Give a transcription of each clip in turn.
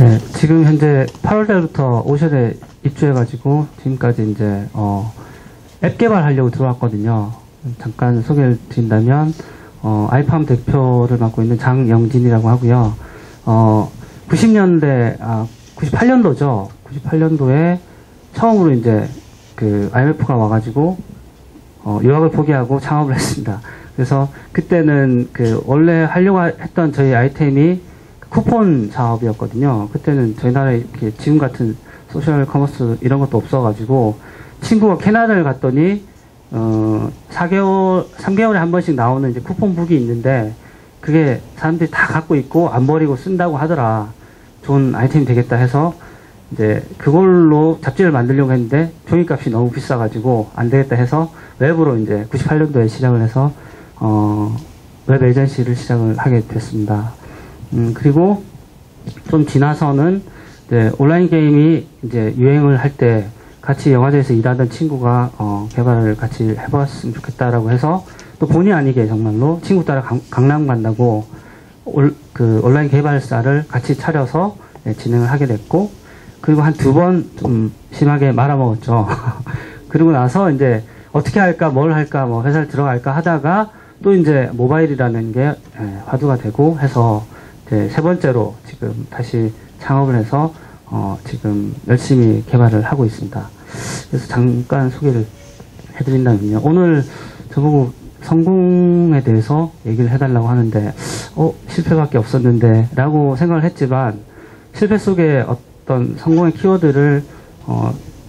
네, 지금 현재 8월 달부터 오션에 입주해가지고 지금까지 이제 앱 개발하려고 들어왔거든요. 잠깐 소개를 드린다면 아이팜 대표를 맡고 있는 장영진이라고 하고요. 98년도죠. 98년도에 처음으로 이제 그 IMF가 와가지고 유학을 포기하고 창업을 했습니다. 그래서 그때는 그 원래 하려고 했던 저희 아이템이 쿠폰 사업이었거든요. 그때는 저희 나라에 이렇게 지금 같은 소셜 커머스 이런 것도 없어가지고 친구가 캐나다를 갔더니 3개월에 한 번씩 나오는 이제 쿠폰북이 있는데 그게 사람들이 다 갖고 있고 안 버리고 쓴다고 하더라. 좋은 아이템이 되겠다 해서 이제 그걸로 잡지를 만들려고 했는데 종이값이 너무 비싸가지고 안 되겠다 해서 웹으로 이제 98년도에 시작을 해서 웹 에이전시를 시작을 하게 됐습니다. 그리고 좀 지나서는 이제 온라인 게임이 이제 유행을 할 때 같이 영화제에서 일하던 친구가 개발을 같이 해봤으면 좋겠다라고 해서 또 본의 아니게 정말로 친구 따라 강남 간다고 그 온라인 개발사를 같이 차려서 진행을 하게 됐고, 그리고 한 2번 좀 심하게 말아먹었죠. 그리고 나서 이제 어떻게 할까, 뭘 할까, 뭐 회사를 들어갈까 하다가 또 이제 모바일이라는 게 화두가 되고 해서 이제 3번째로 지금 다시 창업을 해서 지금 열심히 개발을 하고 있습니다. 그래서 잠깐 소개를 해드린다면요. 오늘 저보고 성공에 대해서 얘기를 해달라고 하는데 실패밖에 없었는데 라고 생각을 했지만 실패 속에 어떤 성공의 키워드를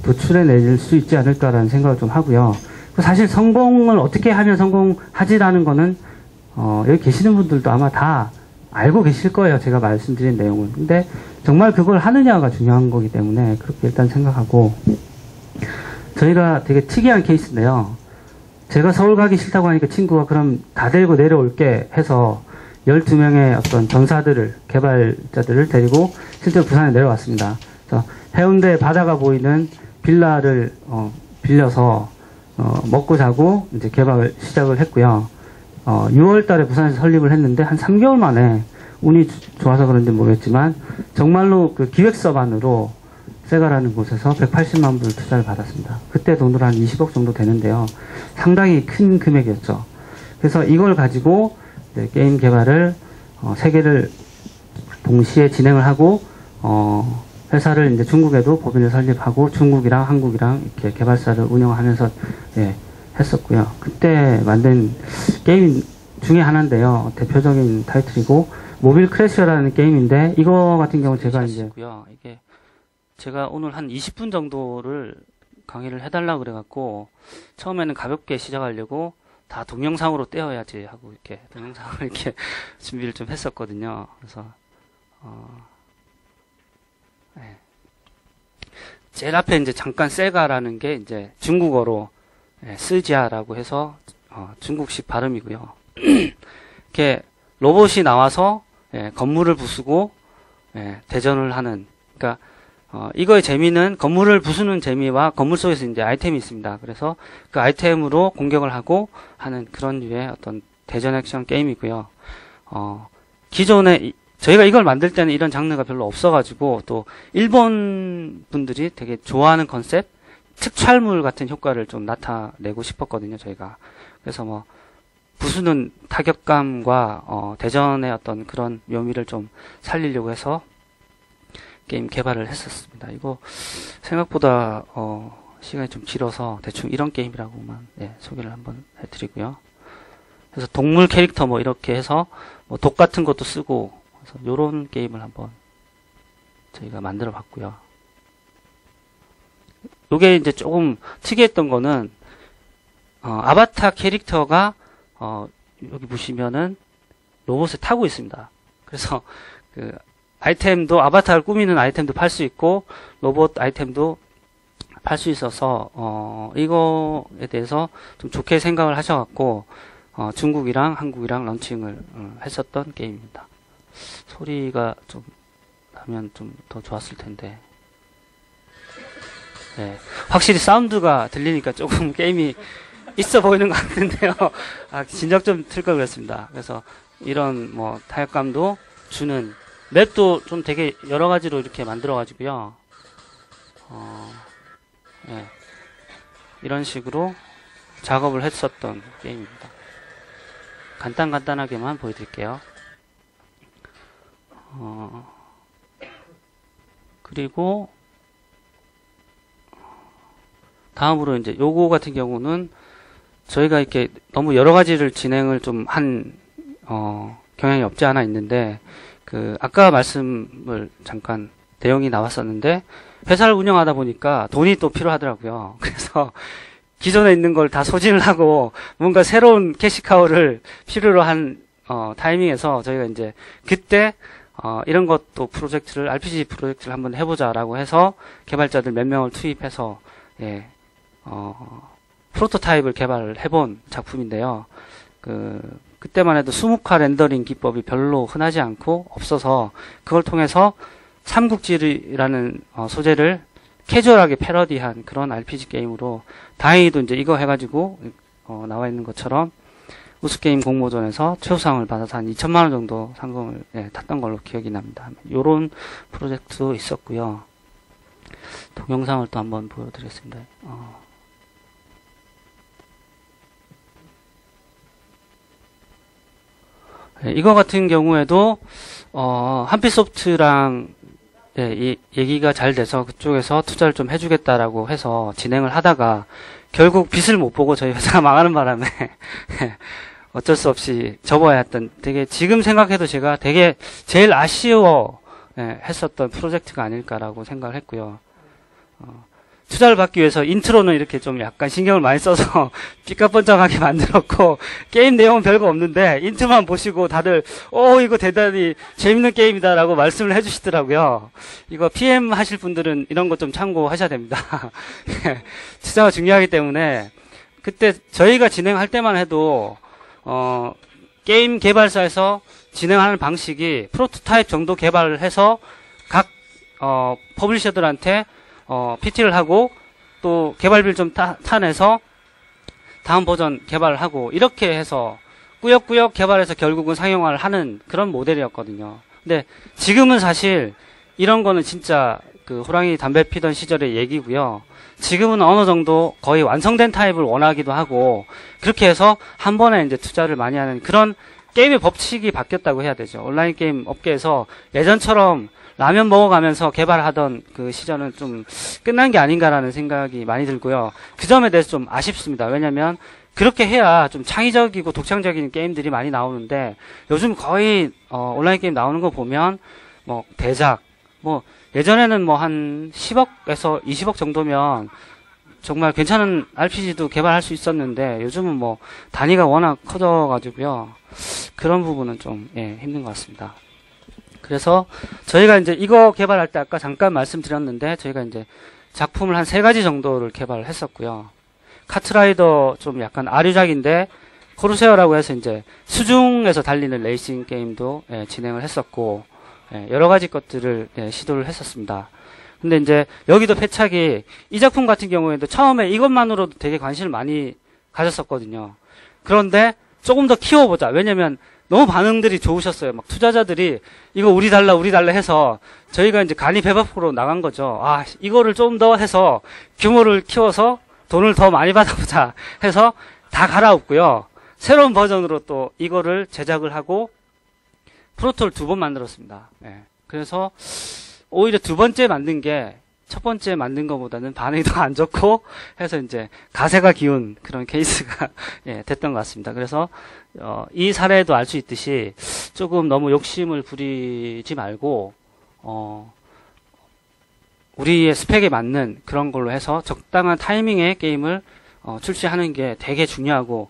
도출해낼 수 있지 않을까라는 생각을 좀 하고요. 사실 성공을 어떻게 하면 성공하지라는 거는 여기 계시는 분들도 아마 다 알고 계실 거예요. 제가 말씀드린 내용은. 근데 정말 그걸 하느냐가 중요한 거기 때문에 그렇게 일단 생각하고, 저희가 되게 특이한 케이스인데요. 제가 서울 가기 싫다고 하니까 친구가 그럼 다 데리고 내려올게 해서 12명의 어떤 전사들을, 개발자들을 데리고 실제로 부산에 내려왔습니다. 그래서 해운대 바다가 보이는 빌라를 빌려서 먹고 자고 이제 개발을 시작을 했고요. 6월 달에 부산에서 설립을 했는데 한 3개월 만에 운이 좋아서 그런지 모르겠지만 정말로 그 기획서만으로 세가라는 곳에서 180만 불 투자를 받았습니다. 그때 돈으로 한 20억 정도 되는데요. 상당히 큰 금액이었죠. 그래서 이걸 가지고 게임 개발을 3개를 동시에 진행을 하고 회사를 이제 중국에도 법인을 설립하고 중국이랑 한국이랑 이렇게 개발사를 운영하면서 했었고요. 그때 만든 게임 중에 하나인데요. 대표적인 타이틀이고 모빌 크래셔라는 게임인데 이거 같은 경우 제가 이제 이게 제가 오늘 한 20분 정도를 강의를 해달라고 그래갖고 처음에는 가볍게 시작하려고 다 동영상으로 떼어야지 하고 이렇게 동영상을 이렇게 준비를 좀 했었거든요. 그래서 제일 앞에 이제 잠깐 세가라는 게 이제 중국어로 쓰지아라고 해서 중국식 발음이고요. 이렇게 로봇이 나와서 건물을 부수고 대전을 하는, 그러니까 이거의 재미는 건물을 부수는 재미와 건물 속에서 이제 아이템이 있습니다. 그래서 그 아이템으로 공격을 하고 하는 그런 류의 어떤 대전 액션 게임이고요. 기존에 저희가 이걸 만들 때는 이런 장르가 별로 없어가지고 또 일본 분들이 되게 좋아하는 컨셉, 특촬물 같은 효과를 좀 나타내고 싶었거든요, 저희가. 그래서 뭐 부수는 타격감과 대전의 어떤 그런 묘미를 좀 살리려고 해서 게임 개발을 했었습니다. 이거 생각보다 시간이 좀 길어서 대충 이런 게임이라고만 소개를 한번 해드리고요. 그래서 동물 캐릭터 뭐 이렇게 해서 뭐 독 같은 것도 쓰고, 그래서 요런 게임을 한번 저희가 만들어 봤고요. 요게 이제 조금 특이했던 거는 아바타 캐릭터가 여기 보시면은 로봇에 타고 있습니다. 그래서 그 아이템도, 아바타를 꾸미는 아이템도 팔 수 있고 로봇 아이템도 팔 수 있어서 이거에 대해서 좀 좋게 생각을 하셔갖고 중국이랑 한국이랑 런칭을 했었던 게임입니다. 소리가 좀 나면 좀 더 좋았을 텐데. 네, 확실히 사운드가 들리니까 조금 게임이 있어 보이는 것 같은데요. 진작 좀 틀 걸 그랬습니다. 그래서 이런 뭐 타격감도 주는 맵도 좀 되게 여러 가지로 이렇게 만들어 가지고요. 예. 이런 식으로 작업을 했었던 게임입니다. 간단하게만 보여드릴게요. 그리고 다음으로 이제 요거 같은 경우는 저희가 이렇게 너무 여러 가지를 진행을 좀 한 경향이 없지 않아 있는데, 그 아까 말씀을 잠깐 내용이 나왔었는데, 회사를 운영하다 보니까 돈이 또 필요하더라고요. 그래서 기존에 있는 걸 다 소진을 하고 뭔가 새로운 캐시카우를 필요로 한 타이밍에서 저희가 이제 그때 이런 것도 프로젝트를, RPG 프로젝트를 한번 해보자라고 해서 개발자들 몇 명을 투입해서 예, 프로토타입을 개발을 해본 작품인데요. 그때만 해도 수묵화 렌더링 기법이 별로 흔하지 않고 없어서 그걸 통해서 삼국지라는 소재를 캐주얼하게 패러디한 그런 RPG 게임으로, 다행히도 이제 이거 해가지고 나와 있는 것처럼 우스게임 공모전에서 최우상을 받아서 한 2천만 원 정도 상금을 탔던 걸로 기억이 납니다. 요런 프로젝트도 있었고요. 동영상을 또 한번 보여드리겠습니다. 이거 같은 경우에도 한빛소프트랑 이 얘기가 잘 돼서 그쪽에서 투자를 좀 해주겠다라고 해서 진행을 하다가 결국 빛을 못 보고 저희 회사가 망하는 바람에 어쩔 수 없이 접어야 했던, 되게 지금 생각해도 제가 되게 제일 아쉬워 했었던 프로젝트가 아닐까라고 생각을 했고요. 투자를 받기 위해서 인트로는 이렇게 좀 약간 신경을 많이 써서 삐까뻔쩍하게 만들었고, 게임 내용은 별거 없는데 인트로만 보시고 다들 이거 대단히 재밌는 게임이다라고 말씀을 해주시더라고요. 이거 PM 하실 분들은 이런 것 좀 참고하셔야 됩니다. 투자가 중요하기 때문에, 그때 저희가 진행할 때만 해도 게임 개발사에서 진행하는 방식이 프로토타입 정도 개발을 해서 각 퍼블리셔들한테 PT를 하고 또 개발비를 좀 타내서 다음 버전 개발을 하고, 이렇게 해서 꾸역꾸역 개발해서 결국은 상용화를 하는 그런 모델이었거든요. 근데 지금은 사실 이런 거는 진짜 그 호랑이 담배 피던 시절의 얘기고요. 지금은 어느 정도 거의 완성된 타입을 원하기도 하고, 그렇게 해서 한 번에 이제 투자를 많이 하는 그런 게임의 법칙이 바뀌었다고 해야 되죠. 온라인 게임 업계에서 예전처럼 라면 먹어가면서 개발하던 그 시절은 좀 끝난 게 아닌가라는 생각이 많이 들고요. 그 점에 대해서 좀 아쉽습니다. 왜냐면 그렇게 해야 좀 창의적이고 독창적인 게임들이 많이 나오는데, 요즘 거의 온라인 게임 나오는 거 보면 뭐 대작, 뭐 예전에는 뭐 한 10억에서 20억 정도면 정말 괜찮은 RPG도 개발할 수 있었는데, 요즘은 뭐 단위가 워낙 커져가지고요. 그런 부분은 좀 힘든 것 같습니다. 그래서 저희가 이제 이거 개발할 때 아까 잠깐 말씀드렸는데, 저희가 이제 작품을 한 3가지 정도를 개발을 했었고요. 카트라이더 좀 약간 아류작인데 코르세어라고 해서 이제 수중에서 달리는 레이싱 게임도 진행을 했었고, 여러 가지 것들을 시도를 했었습니다. 근데 이제 여기도 패착이, 이 작품 같은 경우에도 처음에 이것만으로도 되게 관심을 많이 가졌었거든요. 그런데 조금 더 키워보자. 왜냐면 너무 반응들이 좋으셨어요. 막 투자자들이 이거 우리 달라 해서 저희가 이제 간이 배 밖으로 나간 거죠. 이거를 좀 더 해서 규모를 키워서 돈을 더 많이 받아보자 해서 다 갈아엎고요. 새로운 버전으로 또 이거를 제작을 하고 프로토를 2번 만들었습니다. 그래서 오히려 2번째 만든 게 첫 번째 만든 것보다는 반응이 더 안 좋고 해서 이제 가세가 기운 그런 케이스가 됐던 것 같습니다. 그래서 이 사례도 알 수 있듯이 조금 너무 욕심을 부리지 말고 우리의 스펙에 맞는 그런 걸로 해서 적당한 타이밍에 게임을 출시하는 게 되게 중요하고,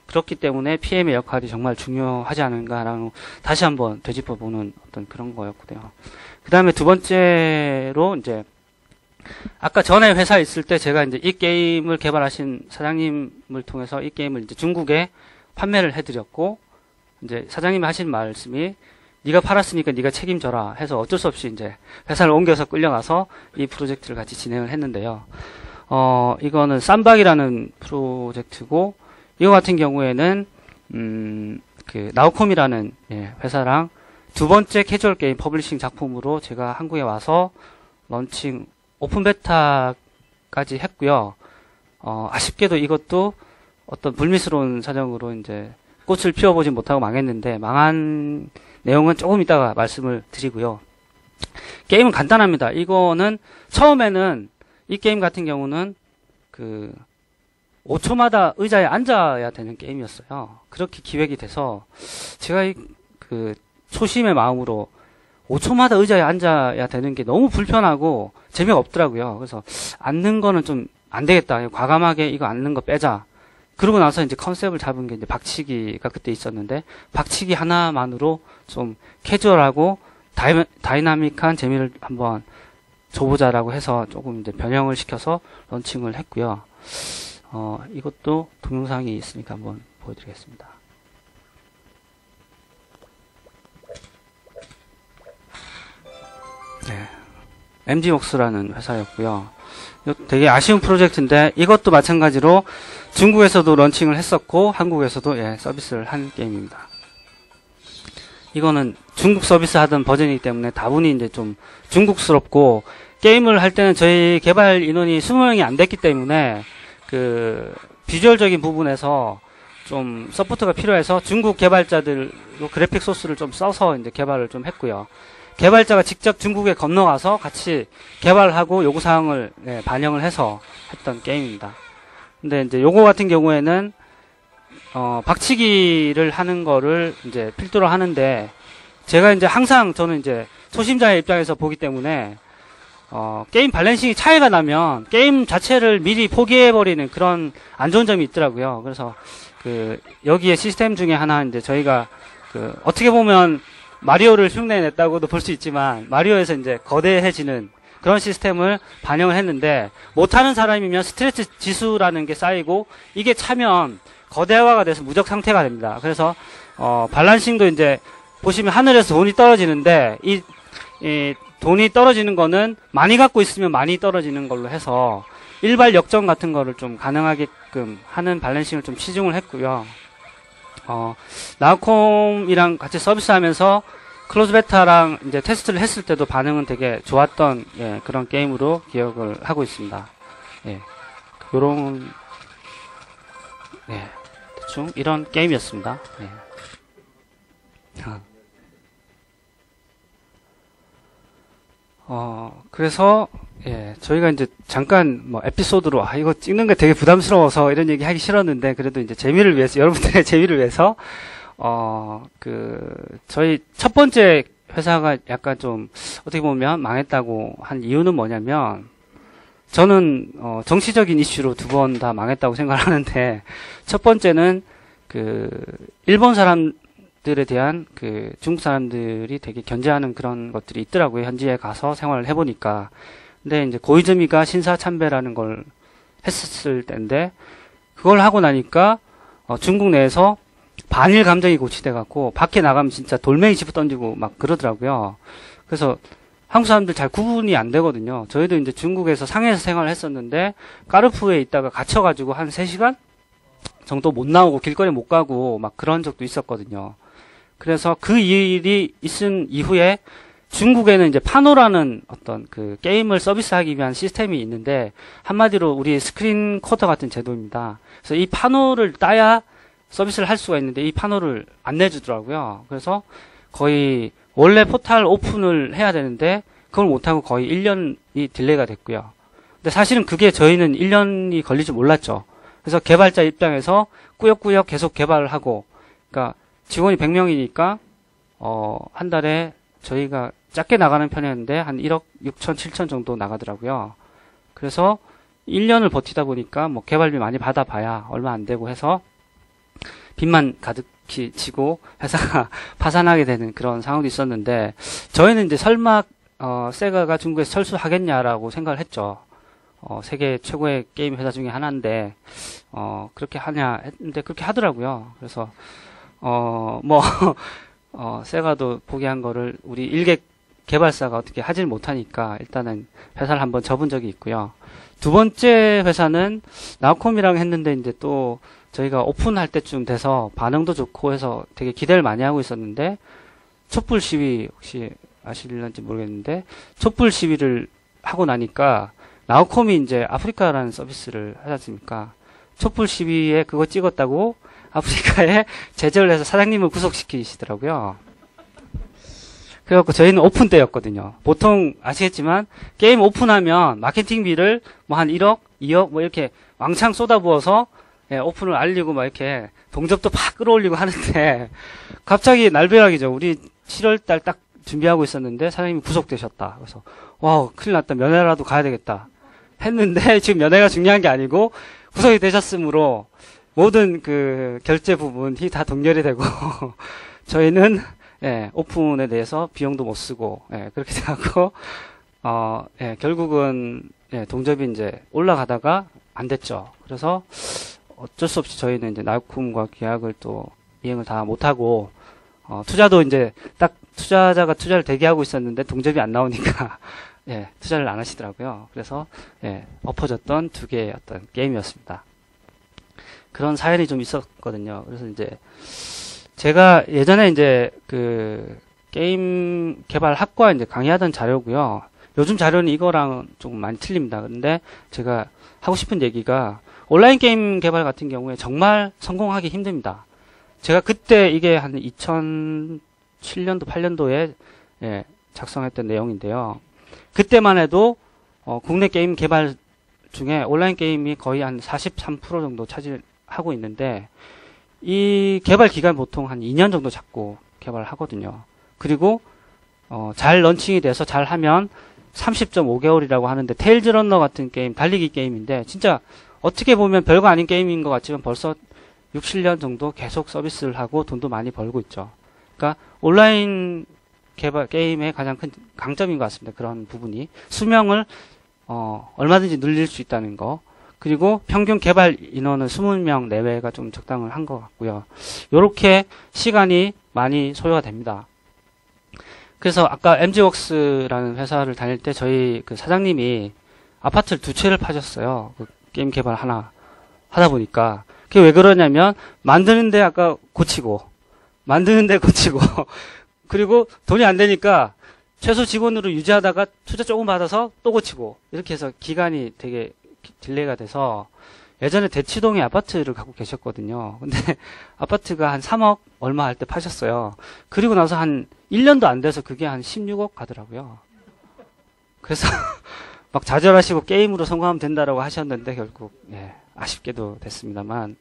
그렇기 때문에 PM의 역할이 정말 중요하지 않은가라는 다시 한번 되짚어보는 어떤 그런 거였고요. 그 다음에 2번째로 이제 아까 전에 회사에 있을 때 제가 이제 이 게임을 개발하신 사장님을 통해서 이 게임을 이제 중국에 판매를 해드렸고, 이제 사장님이 하신 말씀이 네가 팔았으니까 네가 책임져라 해서 어쩔 수 없이 이제 회사를 옮겨서 끌려가서 이 프로젝트를 같이 진행을 했는데요. 이거는 쌈박이라는 프로젝트고, 이거 같은 경우에는 그 나우콤이라는 회사랑 두 번째 캐주얼 게임 퍼블리싱 작품으로 제가 한국에 와서 런칭 오픈 베타까지 했고요. 아쉽게도 이것도 어떤 불미스러운 사정으로 이제 꽃을 피워보진 못하고 망했는데, 망한 내용은 조금 이따가 말씀을 드리고요. 게임은 간단합니다. 이거는 처음에는 이 게임 같은 경우는 5초마다 의자에 앉아야 되는 게임이었어요. 그렇게 기획이 돼서 제가 초심의 마음으로 5초마다 의자에 앉아야 되는 게 너무 불편하고 재미가 없더라고요. 그래서 앉는 거는 좀 안 되겠다. 과감하게 이거 앉는 거 빼자. 그러고 나서 이제 컨셉을 잡은 게 이제 박치기가 그때 있었는데, 박치기 하나만으로 좀 캐주얼하고 다이나믹한 재미를 한번 줘보자라고 해서 조금 이제 변형을 시켜서 런칭을 했고요. 이것도 동영상이 있으니까 한번 보여드리겠습니다. 네. MD웍스라는 회사였고요. 되게 아쉬운 프로젝트인데, 이것도 마찬가지로 중국에서도 런칭을 했었고 한국에서도 서비스를 한 게임입니다. 이거는 중국 서비스 하던 버전이기 때문에 다분히 이제 좀 중국스럽고, 게임을 할 때는 저희 개발 인원이 20명이 안 됐기 때문에 비주얼적인 부분에서 좀 서포트가 필요해서 중국 개발자들로 그래픽 소스를 좀 써서 이제 개발을 좀 했고요. 개발자가 직접 중국에 건너가서 같이 개발하고 요구사항을 반영을 해서 했던 게임입니다. 근데 이제 요거 같은 경우에는 박치기를 하는 거를 이제 필두로 하는데, 제가 이제 항상 저는 이제 초심자의 입장에서 보기 때문에 게임 밸런싱이 차이가 나면 게임 자체를 미리 포기해버리는 그런 안 좋은 점이 있더라고요. 그래서 여기에 시스템 중에 하나, 이제 저희가 어떻게 보면 마리오를 흉내냈다고도 볼 수 있지만, 마리오에서 이제 거대해지는 그런 시스템을 반영을 했는데, 못하는 사람이면 스트레스 지수라는 게 쌓이고, 이게 차면 거대화가 돼서 무적 상태가 됩니다. 그래서 밸런싱도 이제 보시면 하늘에서 돈이 떨어지는데, 이 돈이 떨어지는 거는 많이 갖고 있으면 많이 떨어지는 걸로 해서 일발 역전 같은 거를 좀 가능하게끔 하는 밸런싱을 좀 치중을 했고요. 나우콤이랑 같이 서비스하면서 클로즈 베타랑 이제 테스트를 했을 때도 반응은 되게 좋았던 그런 게임으로 기억을 하고 있습니다. 요런 대충 이런 게임이었습니다. 그래서 저희가 이제 잠깐 에피소드로 이거 찍는 게 되게 부담스러워서 이런 얘기 하기 싫었는데, 그래도 이제 재미를 위해서, 여러분들의 재미를 위해서 저희 첫 번째 회사가 약간 좀 어떻게 보면 망했다고 한 이유는 뭐냐면, 저는 정치적인 이슈로 두 번 다 망했다고 생각을 하는데, 첫 번째는 일본 사람들에 대한 중국 사람들이 되게 견제하는 그런 것들이 있더라고요. 현지에 가서 생활을 해보니까. 근데 이제 고이즈미가 신사참배라는 걸 했었을 때인데, 그걸 하고 나니까 중국 내에서 반일 감정이 고취돼 갖고 밖에 나가면 진짜 돌멩이 집어 던지고 막 그러더라고요. 그래서 한국 사람들 잘 구분이 안 되거든요. 저희도 이제 중국에서 상해에서 생활을 했었는데, 까르푸에 있다가 갇혀가지고 한 3시간 정도 못 나오고 길거리 못 가고 막 그런 적도 있었거든요. 그래서 그 일이 있은 이후에 중국에는 이제 파노라는 어떤 게임을 서비스하기 위한 시스템이 있는데, 한마디로 우리 스크린 쿼터 같은 제도입니다. 그래서 이 파노를 따야 서비스를 할 수가 있는데, 이 파노를 안 내주더라고요. 그래서 거의 원래 포탈 오픈을 해야 되는데 그걸 못하고 거의 1년이 딜레이가 됐고요. 근데 사실은 그게 저희는 1년이 걸릴 줄 몰랐죠. 그래서 개발자 입장에서 꾸역꾸역 계속 개발을 하고, 그러니까 직원이 100명이니까 한 달에 저희가 작게 나가는 편이었는데 한 1억 6천 7천 정도 나가더라고요. 그래서 1년을 버티다 보니까 개발비 많이 받아봐야 얼마 안 되고 해서 빚만 가득히 지고 회사가 파산하게 되는 그런 상황도 있었는데, 저희는 이제 설마 세가가 중국에서 철수하겠냐라고 생각을 했죠. 세계 최고의 게임 회사 중에 하나인데 그렇게 하냐 했는데 그렇게 하더라고요. 그래서 세가도 포기한 거를 우리 일개 개발사가 어떻게 하질 못하니까 일단은 회사를 한번 접은 적이 있고요. 두 번째 회사는 나우콤이랑 했는데, 이제 또 저희가 오픈할 때쯤 돼서 반응도 좋고 해서 되게 기대를 많이 하고 있었는데, 촛불 시위 혹시 아실런지 모르겠는데 촛불 시위를 하고 나니까 나우콤이 이제 아프리카라는 서비스를 하지 않습니까? 촛불 시위에 그거 찍었다고 아프리카에 제재를 해서 사장님을 구속시키시더라고요. 그래갖고 저희는 오픈 때였거든요. 보통 아시겠지만 게임 오픈하면 마케팅비를 뭐 한 1억, 2억 뭐 이렇게 왕창 쏟아부어서 오픈을 알리고 막 이렇게 동접도 팍 끌어올리고 하는데 갑자기 날벼락이죠. 우리 7월달 딱 준비하고 있었는데 사장님이 구속되셨다. 그래서 와 큰일 났다. 면회라도 가야 되겠다 했는데 지금 면회가 중요한 게 아니고 구속이 되셨으므로 모든 그 결제 부분이 다 동결이 되고 저희는 오픈에 대해서 비용도 못 쓰고 그렇게 돼갖고 결국은 동접이 이제 올라가다가 안 됐죠. 그래서 어쩔 수 없이 저희는 이제 나우콤과 계약을 또 이행을 다 못하고 투자도 이제 딱 투자자가 투자를 대기하고 있었는데 동접이 안 나오니까 투자를 안 하시더라고요. 그래서 엎어졌던 두 개의 어떤 게임이었습니다. 그런 사연이 좀 있었거든요. 그래서 이제 제가 예전에 이제 그 게임 개발 학과 이제 강의하던 자료고요. 요즘 자료는 이거랑 조금 많이 틀립니다. 근데 제가 하고 싶은 얘기가 온라인 게임 개발 같은 경우에 정말 성공하기 힘듭니다. 제가 그때 이게 한 2007년도, 8년도에 작성했던 내용인데요. 그때만 해도 국내 게임 개발 중에 온라인 게임이 거의 한 43% 정도 차지하고 있는데 이 개발 기간 보통 한 2년 정도 잡고 개발을 하거든요. 그리고 잘 런칭이 돼서 잘 하면 30.5개월이라고 하는데 테일즈 런너 같은 게임, 달리기 게임인데 진짜 어떻게 보면 별거 아닌 게임인 것 같지만 벌써 6, 7년 정도 계속 서비스를 하고 돈도 많이 벌고 있죠. 그러니까 온라인 개발 게임의 가장 큰 강점인 것 같습니다. 그런 부분이 수명을 얼마든지 늘릴 수 있다는 거. 그리고 평균 개발 인원은 20명 내외가 좀 적당을 한 것 같고요. 요렇게 시간이 많이 소요가 됩니다. 그래서 아까 MG웍스라는 회사를 다닐 때 저희 그 사장님이 아파트를 2채를 파셨어요. 그 게임 개발 하나 하다 보니까. 그게 왜 그러냐면 만드는데 아까 고치고 만드는데 고치고 그리고 돈이 안 되니까 최소 직원으로 유지하다가 투자 조금 받아서 또 고치고 이렇게 해서 기간이 되게 딜레이가 돼서 예전에 대치동에 아파트를 갖고 계셨거든요. 근데 아파트가 한 3억 얼마 할 때 파셨어요. 그리고 나서 한 1년도 안 돼서 그게 한 16억 가더라고요. 그래서 막 좌절하시고 게임으로 성공하면 된다라고 하셨는데 결국 아쉽게도 됐습니다만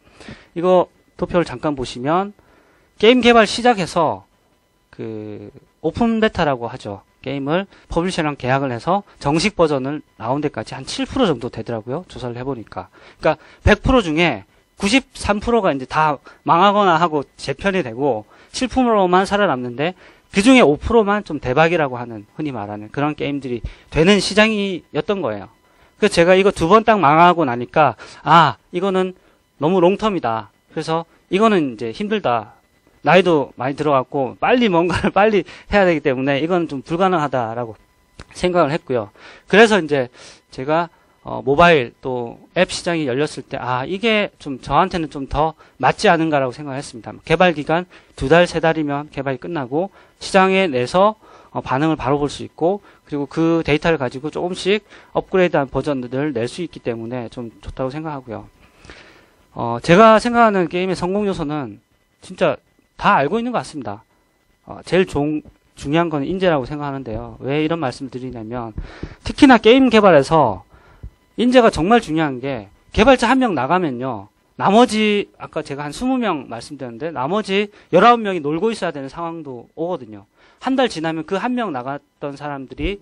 이거 도표를 잠깐 보시면 게임 개발 시작해서 그 오픈 베타라고 하죠. 게임을 퍼블리셔랑 계약을 해서 정식 버전을 나온 데까지 한 7% 정도 되더라고요. 조사를 해보니까. 그러니까 100% 중에 93%가 이제 다 망하거나 하고 재편이 되고 7%만 살아남는데 그 중에 5%만 좀 대박이라고 하는 흔히 말하는 그런 게임들이 되는 시장이었던 거예요. 그래서 제가 이거 2번 딱 망하고 나니까 이거는 너무 롱텀이다. 그래서 이거는 이제 힘들다. 나이도 많이 들어갔고 빨리 뭔가를 빨리 해야 되기 때문에 이건 좀 불가능하다라고 생각을 했고요. 그래서 이제 제가 모바일 또 앱 시장이 열렸을 때 이게 좀 저한테는 좀 더 맞지 않은가라고 생각을 했습니다. 개발 기간 2달, 3달이면 개발이 끝나고 시장에 내서 반응을 바로 볼 수 있고 그리고 그 데이터를 가지고 조금씩 업그레이드한 버전들을 낼 수 있기 때문에 좀 좋다고 생각하고요. 제가 생각하는 게임의 성공 요소는 진짜 다 알고 있는 것 같습니다. 제일 중요한 건 인재라고 생각하는데요. 왜 이런 말씀을 드리냐면 특히나 게임 개발에서 인재가 정말 중요한 게 개발자 1명 나가면요. 나머지 아까 제가 한 20명 말씀드렸는데 나머지 19명이 놀고 있어야 되는 상황도 오거든요. 한 달 지나면 그 1명 나갔던 사람들이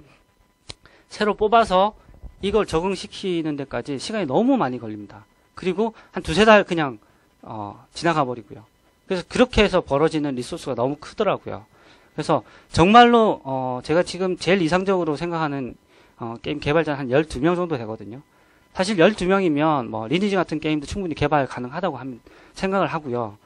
새로 뽑아서 이걸 적응시키는 데까지 시간이 너무 많이 걸립니다. 그리고 한 2-3달 그냥 지나가 버리고요. 그래서 그렇게 해서 벌어지는 리소스가 너무 크더라고요. 그래서 정말로 제가 지금 제일 이상적으로 생각하는 게임 개발자는 한 12명 정도 되거든요. 사실 12명이면 뭐 리니지 같은 게임도 충분히 개발 가능하다고 생각을 하고요.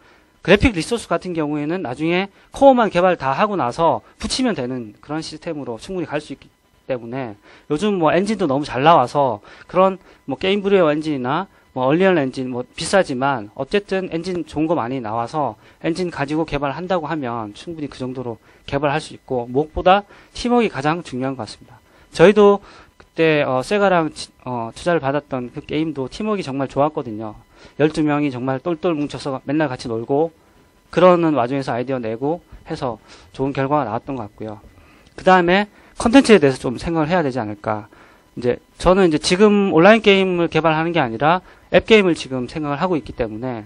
그래픽 리소스 같은 경우에는 나중에 코어만 개발 다 하고 나서 붙이면 되는 그런 시스템으로 충분히 갈 수 있기 때문에 요즘 뭐 엔진도 너무 잘 나와서 그런 뭐 게임 브레어 엔진이나 뭐 얼리언 엔진 뭐 비싸지만 어쨌든 엔진 좋은 거 많이 나와서 엔진 가지고 개발한다고 하면 충분히 그 정도로 개발할 수 있고 무엇보다 팀워크가 가장 중요한 것 같습니다. 저희도 그때 세가랑 투자를 받았던 그 게임도 팀워크가 정말 좋았거든요. 12명이 정말 똘똘 뭉쳐서 맨날 같이 놀고 그러는 와중에서 아이디어 내고 해서 좋은 결과가 나왔던 것 같고요. 그 다음에 컨텐츠에 대해서 좀 생각을 해야 되지 않을까. 이제 저는 이제 지금 온라인 게임을 개발하는 게 아니라 앱 게임을 지금 생각을 하고 있기 때문에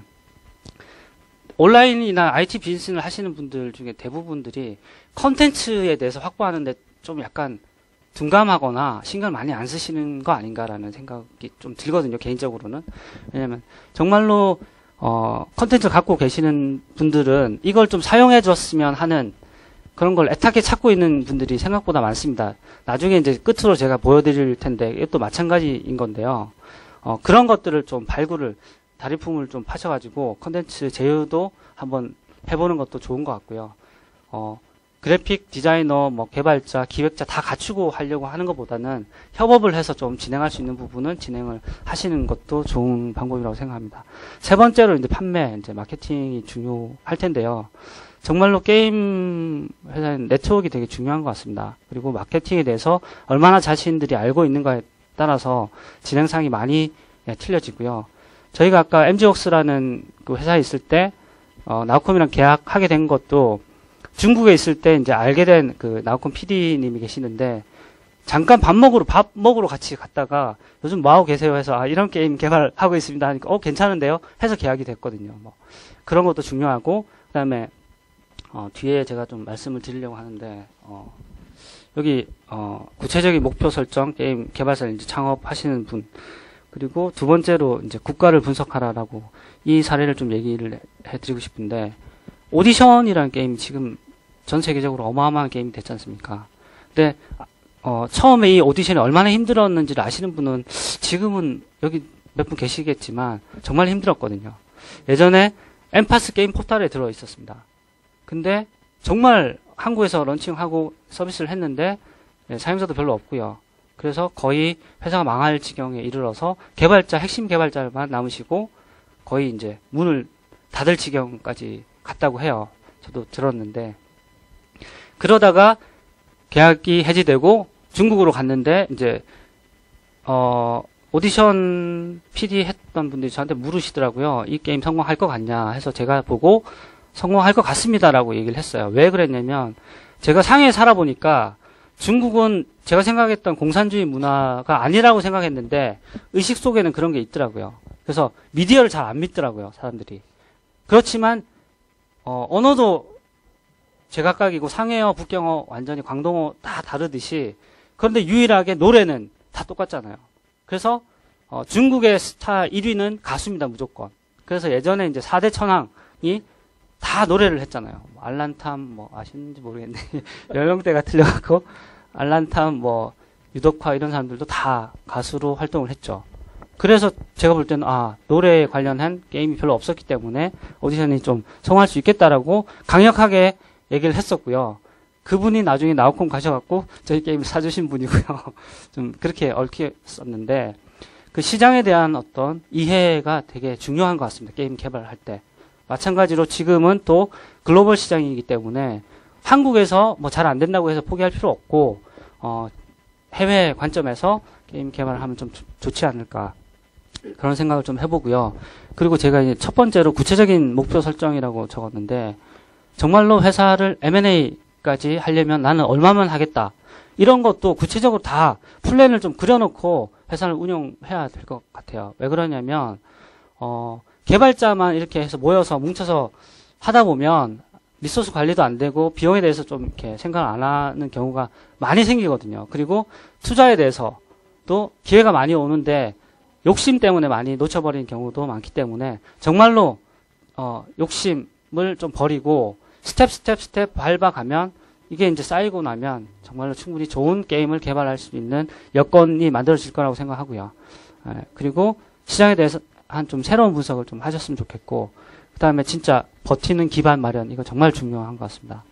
온라인이나 IT 비즈니스를 하시는 분들 중에 대부분들이 컨텐츠에 대해서 확보하는데 좀 약간 둔감하거나 신경을 많이 안 쓰시는 거 아닌가라는 생각이 좀 들거든요, 개인적으로는. 왜냐면 정말로 컨텐츠를 갖고 계시는 분들은 이걸 좀 사용해 줬으면 하는 그런 걸 애타게 찾고 있는 분들이 생각보다 많습니다. 나중에 이제 끝으로 제가 보여드릴 텐데 이것도 마찬가지인 건데요. 그런 것들을 좀 발굴을 다리품을 좀 파셔가지고 컨텐츠 제휴도 한번 해보는 것도 좋은 것 같고요. 그래픽 디자이너, 뭐 개발자, 기획자 다 갖추고 하려고 하는 것보다는 협업을 해서 좀 진행할 수 있는 부분은 진행을 하시는 것도 좋은 방법이라고 생각합니다. 세 번째로 이제 판매, 이제 마케팅이 중요할 텐데요. 정말로 게임 회사는 네트워크가 되게 중요한 것 같습니다. 그리고 마케팅에 대해서 얼마나 자신들이 알고 있는가에 따라서 진행상이 많이 틀려지고요. 저희가 아까 MG웍스라는 그 회사에 있을 때 나우콤이랑 계약하게 된 것도 중국에 있을 때 이제 알게 된 그 나우콤 PD님이 계시는데 잠깐 밥 먹으러 같이 갔다가 요즘 뭐 하고 계세요 해서 이런 게임 개발하고 있습니다 하니까 괜찮은데요 해서 계약이 됐거든요. 뭐 그런 것도 중요하고 그다음에 뒤에 제가 좀 말씀을 드리려고 하는데 여기 구체적인 목표 설정 게임 개발사 이제 창업하시는 분 그리고 두 번째로 이제 국가를 분석하라라고 이 사례를 좀 얘기를 해드리고 싶은데 오디션이라는 게임이 지금 전 세계적으로 어마어마한 게임이 됐지 않습니까? 근데 처음에 이 오디션이 얼마나 힘들었는지를 아시는 분은 지금은 여기 몇 분 계시겠지만 정말 힘들었거든요. 예전에 엠파스 게임 포탈에 들어 있었습니다. 근데 정말 한국에서 런칭하고 서비스를 했는데 사용자도 별로 없고요. 그래서 거의 회사가 망할 지경에 이르러서 핵심 개발자만 남으시고 거의 이제 문을 닫을 지경까지 갔다고 해요. 저도 들었는데 그러다가 계약이 해지되고 중국으로 갔는데 이제 오디션 PD 했던 분들이 저한테 물으시더라고요. 이 게임 성공할 것 같냐 해서 제가 보고 성공할 것 같습니다라고 얘기를 했어요. 왜 그랬냐면 제가 상해에 살아보니까 중국은 제가 생각했던 공산주의 문화가 아니라고 생각했는데 의식 속에는 그런 게 있더라고요. 그래서 미디어를 잘 안 믿더라고요, 사람들이. 그렇지만 언어도 제각각이고 상해어, 북경어, 완전히 광동어 다 다르듯이 그런데 유일하게 노래는 다 똑같잖아요. 그래서 중국의 스타 1위는 가수입니다, 무조건. 그래서 예전에 이제 4대 천왕이 다 노래를 했잖아요. 알란탐 뭐 아시는지 모르겠는데 연령대가 틀려갖고 알란탐 뭐 유덕화 이런 사람들도 다 가수로 활동을 했죠. 그래서 제가 볼 때는 노래에 관련한 게임이 별로 없었기 때문에 오디션이 좀 성공할 수 있겠다라고 강력하게 얘기를 했었고요. 그분이 나중에 나우콤 가셔갖고 저희 게임을 사주신 분이고요. 좀 그렇게 얽혔었는데 그 시장에 대한 어떤 이해가 되게 중요한 것 같습니다. 게임 개발할 때. 마찬가지로 지금은 또 글로벌 시장이기 때문에 한국에서 뭐 잘 안 된다고 해서 포기할 필요 없고 해외 관점에서 게임 개발을 하면 좀 좋지 않을까 그런 생각을 좀 해보고요. 그리고 제가 이제 첫 번째로 구체적인 목표 설정이라고 적었는데 정말로 회사를 M&A까지 하려면 나는 얼마만 하겠다 이런 것도 구체적으로 다 플랜을 좀 그려놓고 회사를 운영해야 될 것 같아요. 왜 그러냐면 개발자만 이렇게 해서 모여서 뭉쳐서 하다 보면 리소스 관리도 안 되고 비용에 대해서 좀 이렇게 생각을 안 하는 경우가 많이 생기거든요. 그리고 투자에 대해서도 기회가 많이 오는데 욕심 때문에 많이 놓쳐버리는 경우도 많기 때문에 정말로 욕심을 좀 버리고 스텝 밟아가면 이게 이제 쌓이고 나면 정말로 충분히 좋은 게임을 개발할 수 있는 여건이 만들어질 거라고 생각하고요. 그리고 시장에 대해서 한 좀 새로운 분석을 좀 하셨으면 좋겠고 그 다음에 진짜 버티는 기반 마련 이거 정말 중요한 것 같습니다.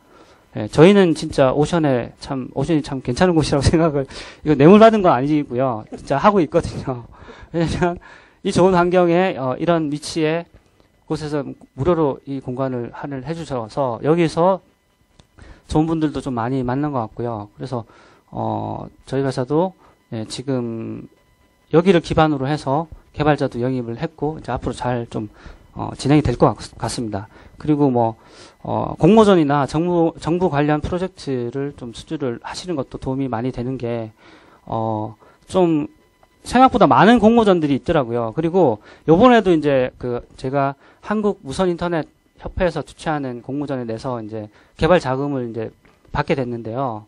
저희는 진짜 오션이 참 괜찮은 곳이라고 생각을 이거 뇌물 받은 건 아니고요. 진짜 하고 있거든요. 왜냐면 이 좋은 환경에 이런 위치에 곳에서 무료로 이 공간을 해주셔서 여기서 좋은 분들도 좀 많이 만난 것 같고요. 그래서 저희 회사도 지금 여기를 기반으로 해서 개발자도 영입을 했고 이제 앞으로 잘 좀 진행이 될 것 같습니다. 그리고 뭐 공모전이나 정부 관련 프로젝트를 좀 수주를 하시는 것도 도움이 많이 되는 게 좀 생각보다 많은 공모전들이 있더라고요. 그리고 요번에도 이제 제가 한국 무선 인터넷 협회에서 주최하는 공모전에 내서 이제 개발 자금을 이제 받게 됐는데요.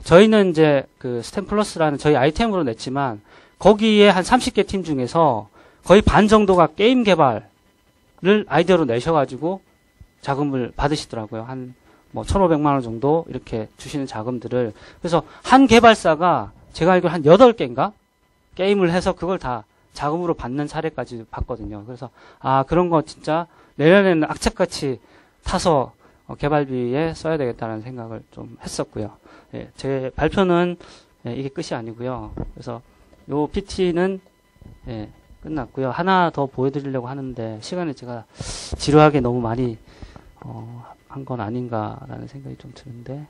저희는 이제 스템 플러스라는 저희 아이템으로 냈지만 거기에 한 30개 팀 중에서 거의 반 정도가 게임 개발을 아이디어로 내셔가지고 자금을 받으시더라고요. 한 뭐 1,500만 원 정도 이렇게 주시는 자금들을. 그래서 한 개발사가 제가 알기로 한 8개인가? 게임을 해서 그걸 다 자금으로 받는 사례까지 봤거든요. 그래서 그런 거 진짜 내년에는 악착같이 타서 개발비에 써야 되겠다는 생각을 좀 했었고요. 예, 제 발표는 이게 끝이 아니고요. 그래서 요 PT는 끝났고요. 하나 더 보여드리려고 하는데 시간을 제가 지루하게 너무 많이 한 건 아닌가라는 생각이 좀 드는데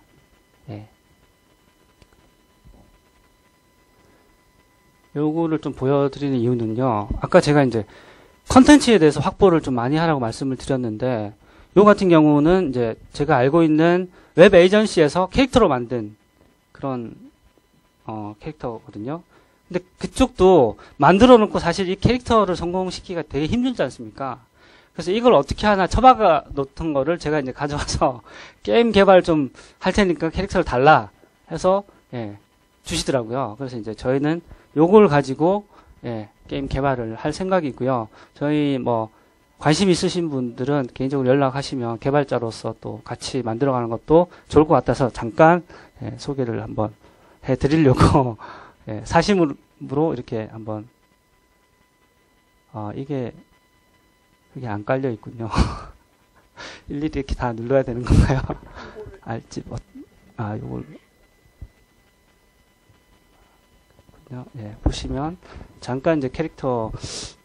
요거를 좀 보여드리는 이유는요. 아까 제가 이제 컨텐츠에 대해서 확보를 좀 많이 하라고 말씀을 드렸는데 요 같은 경우는 이제 제가 알고 있는 웹 에이전시에서 캐릭터로 만든 그런 캐릭터거든요. 근데 그쪽도 만들어 놓고 사실 이 캐릭터를 성공시키기가 되게 힘들지 않습니까? 그래서 이걸 어떻게 하나 처박아 놓던 거를 제가 이제 가져와서 게임 개발 좀 할 테니까 캐릭터를 달라 해서 주시더라고요. 그래서 이제 저희는 요걸 가지고 게임 개발을 할 생각이고요. 저희 뭐 관심 있으신 분들은 개인적으로 연락하시면 개발자로서 또 같이 만들어가는 것도 좋을 것 같아서 잠깐 소개를 한번 해드리려고 사심으로 이렇게 한번 이게 안 깔려 있군요. 일일이 이렇게 다 눌러야 되는 건가요? 알지? 요걸 보시면 잠깐 이제 캐릭터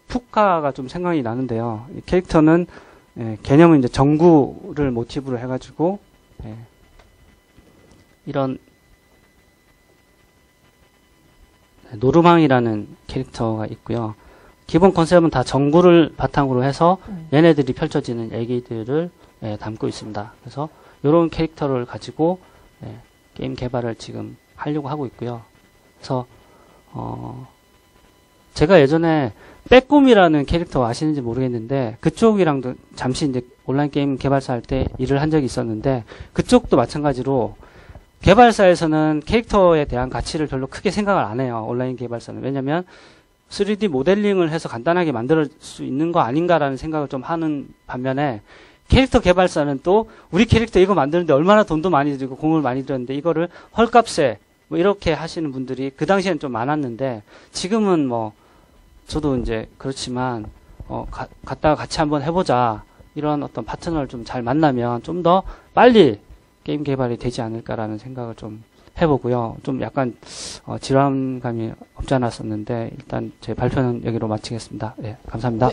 푸카가 좀 생각이 나는데요. 이 캐릭터는 개념은 이제 전구를 모티브로 해가지고 이런 노르망이라는 캐릭터가 있고요. 기본 컨셉은 다 전구를 바탕으로 해서 얘네들이 펼쳐지는 얘기들을 담고 있습니다. 그래서 이런 캐릭터를 가지고 게임 개발을 지금 하려고 하고 있고요. 그래서 제가 예전에 빼꼼이라는 캐릭터 아시는지 모르겠는데 그쪽이랑도 잠시 이제 온라인 게임 개발사 할 때 일을 한 적이 있었는데 그쪽도 마찬가지로 개발사에서는 캐릭터에 대한 가치를 별로 크게 생각을 안 해요. 온라인 개발사는. 왜냐면 3D 모델링을 해서 간단하게 만들 수 있는 거 아닌가라는 생각을 좀 하는 반면에 캐릭터 개발사는 또 우리 캐릭터 이거 만드는데 얼마나 돈도 많이 들고 공을 많이 들였는데 이거를 헐값에 뭐 이렇게 하시는 분들이 그 당시에는 좀 많았는데 지금은 뭐 저도 이제 그렇지만 갔다가 같이 한번 해보자 이런 어떤 파트너를 좀 잘 만나면 좀 더 빨리 게임 개발이 되지 않을까라는 생각을 좀 해보고요. 좀 약간 질환감이 없지 않았었는데 일단 제 발표는 여기로 마치겠습니다. 감사합니다.